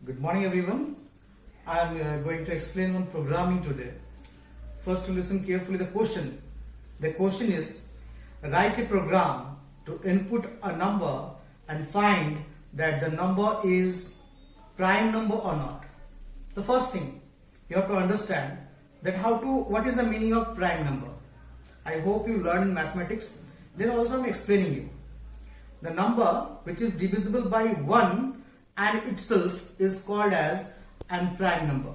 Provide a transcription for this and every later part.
Good morning everyone. I am going to explain on programming today. First to listen carefully the question. The question is, write a program to input a number and find that the number is prime number or not. The first thing you have to understand that what is the meaning of prime number. I hope you learned in mathematics. Then also I am explaining you. The number which is divisible by 1 and itself is called as an prime number.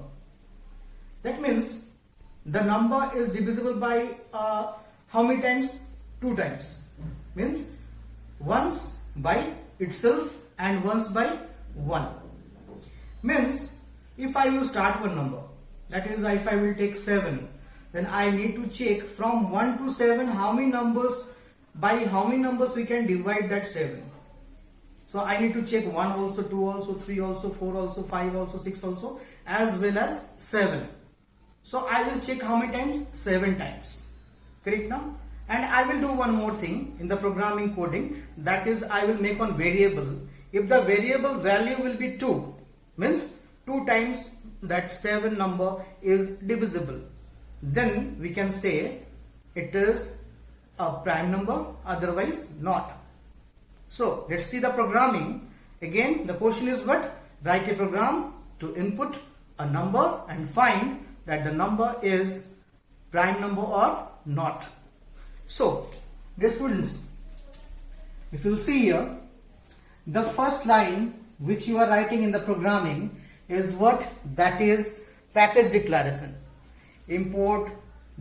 That means the number is divisible by how many times? 2 times. Means once by itself and once by 1. Means if I will start one number, that is if I will take 7, then I need to check from 1 to 7 by how many numbers we can divide that 7. So I need to check 1 also, 2 also, 3 also, 4 also, 5 also, 6 also, as well as 7. So I will check how many times? 7 times. Correct now? And I will do one more thing in the programming coding, that is I will make one variable. If the variable value will be 2, means 2 times that 7 number is divisible, then we can say it is a prime number, otherwise not. So let's see the programming. Again, the question is what? Write a program to input a number and find that the number is prime number or not. So, dear students, if you see here, the first line which you are writing in the programming is what? That is package declaration. Import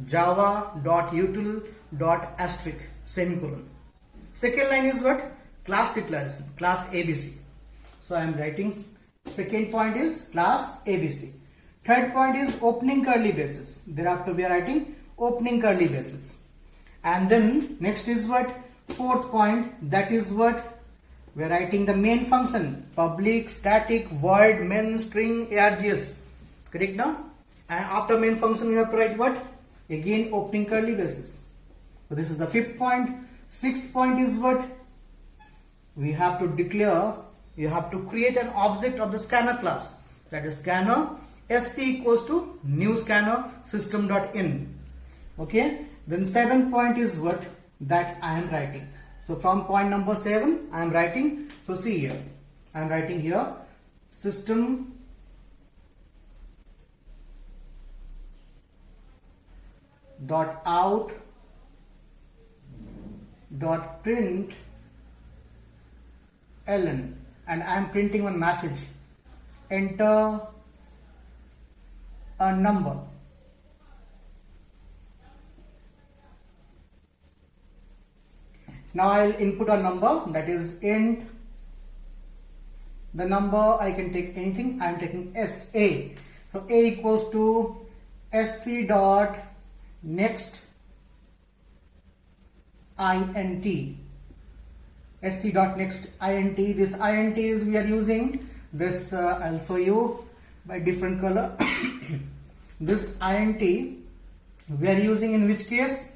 java.util.* semicolon. Second line is what? Class declaration, class ABC. So I am writing second point is class ABC. Third point is opening curly braces. Thereafter we are writing opening curly braces. And then next is what? Fourth point, that is what? We are writing the main function, public, static, void, main, string, args. Correct now? And after main function we have to write what? Again opening curly braces. So this is the fifth point. Sixth point is what? We have to declare, you have to create an object of the scanner class. That is scanner sc equals to new scanner system.in. Okay. Then seventh point is what? That I am writing. So from point number 7 I am writing. So see here, I am writing here system dot out dot print ln, and I am printing one message. Enter a number. Now I will input a number, that is int. The number I can take anything. I am taking SA. So A equals to sc dot next int. sc dot next int. This int is we are using this. I'll show you by different color. This int we are using in which case?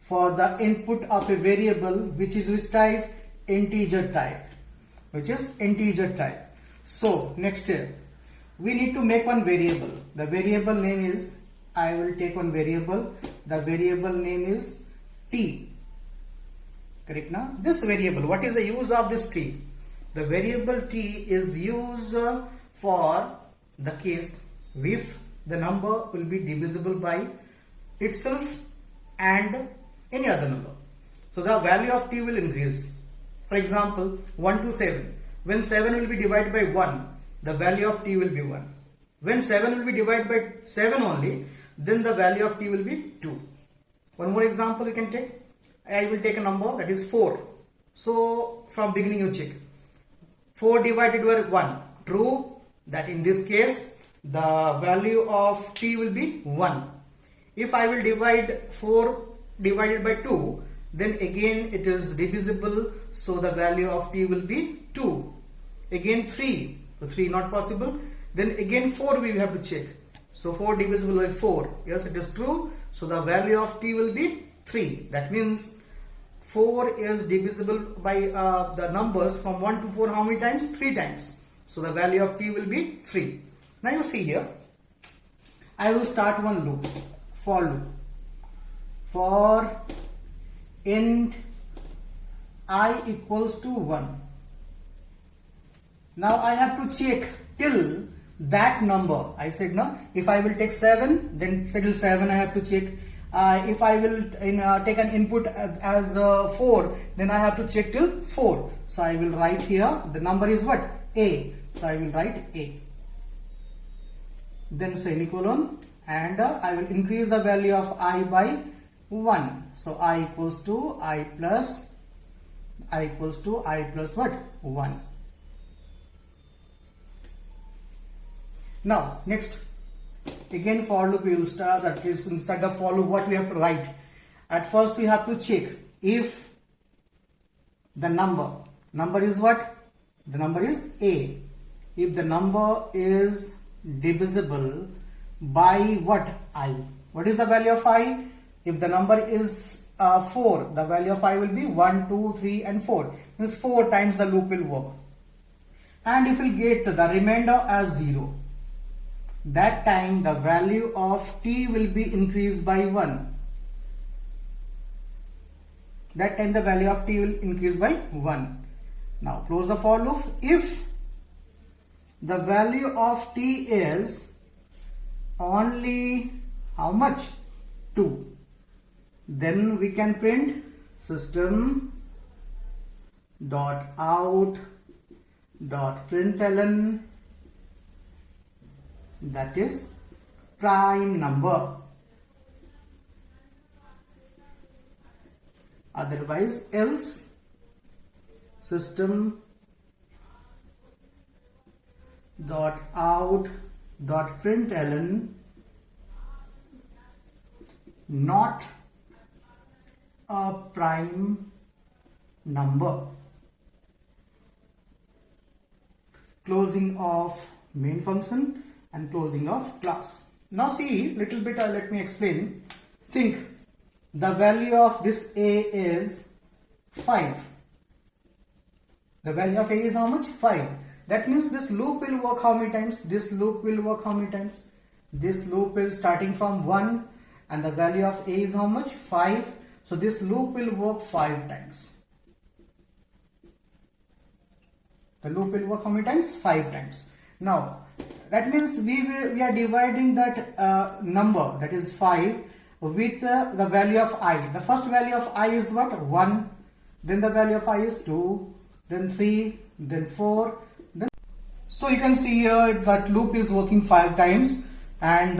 For the input of a variable which is which type? Integer type. Which is integer type. So next here we need to make one variable. The variable name is, I will take one variable. The variable name is t. Correct now? This variable, what is the use of this t? The variable t is used for the case if the number will be divisible by itself and any other number. So the value of t will increase. For example, 1 to 7. When 7 will be divided by 1, the value of t will be 1. When 7 will be divided by 7 only, then the value of t will be 2. One more example you can take. I will take a number, that is 4. So from beginning you check. 4 divided by 1. True. That in this case the value of t will be 1. If I will divide 4 divided by 2, then again it is divisible, so the value of t will be 2. Again 3. So 3 not possible. Then again 4 we have to check. So 4 divisible by 4. Yes, it is true. So the value of t will be 3. That means 4 is divisible by the numbers from 1 to 4 how many times? 3 times. So the value of t will be 3. Now you see here, I will start one loop, for loop, for int I equals to 1. Now I have to check till that number. I said no, if I will take 7, then till 7 I have to check. If I will take an input as 4, then I have to check till 4. So I will write here, the number is what? A. So I will write A. Then semicolon, and I will increase the value of I by 1. So I equals to I plus what? 1. Now next, again for loop we will start. That is, instead of for loop, what we have to write? At first we have to check if the number is what? The number is A. If the number is divisible by what? I. What is the value of I? If the number is 4, the value of I will be 1, 2, 3 and 4. Means 4 times the loop will work. And if we get the remainder as 0, that time the value of t will be increased by 1. That time the value of t will increase by 1. Now close the for loop. If the value of t is only how much? 2. Then we can print system dot out dot println, that is prime number. Otherwise else system dot out dot println not a prime number. Closing of main function and closing of class. Now see, little bit let me explain. Think, the value of this A is 5. The value of A is how much? 5. That means this loop will work how many times? This loop will work how many times? This loop is starting from 1 and the value of A is how much? 5. So this loop will work 5 times. The loop will work how many times? 5 times. Now that means we are dividing that number, that is 5, with the value of I. The first value of I is what? 1. Then the value of I is 2. Then 3. Then 4. Then so you can see here that loop is working 5 times, and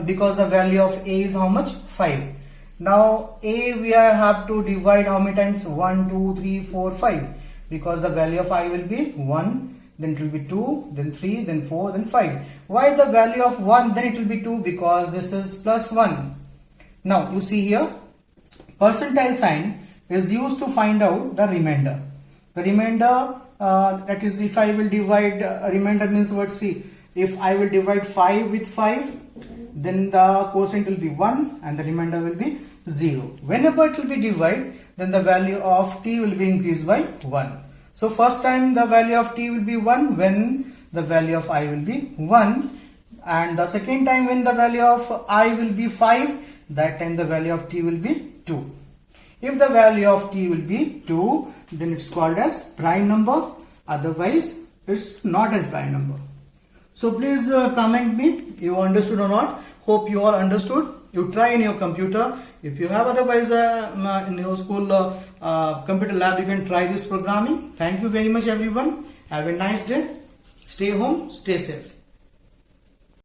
because the value of A is how much? 5. Now A we have to divide how many times? 1, 2, 3, 4, 5. Because the value of I will be 1, then it will be 2, then 3, then 4, then 5. Why the value of 1? Then it will be 2, because this is plus 1. Now you see here, percentile sign is used to find out the remainder. The remainder, that is, if I will divide, remainder means what? See, if I will divide 5 with 5, then the quotient will be 1 and the remainder will be 0. Whenever it will be divided, then the value of t will be increased by 1. So first time the value of t will be 1 when the value of I will be 1, and the second time when the value of I will be 5, that time the value of t will be 2. If the value of t will be 2, then it's called as prime number, otherwise it's not a prime number. So please comment me, you understood or not. Hope you all understood. You try in your computer. If you have otherwise in your school computer lab, you can try this programming. Thank you very much everyone. Have a nice day. Stay home, stay safe.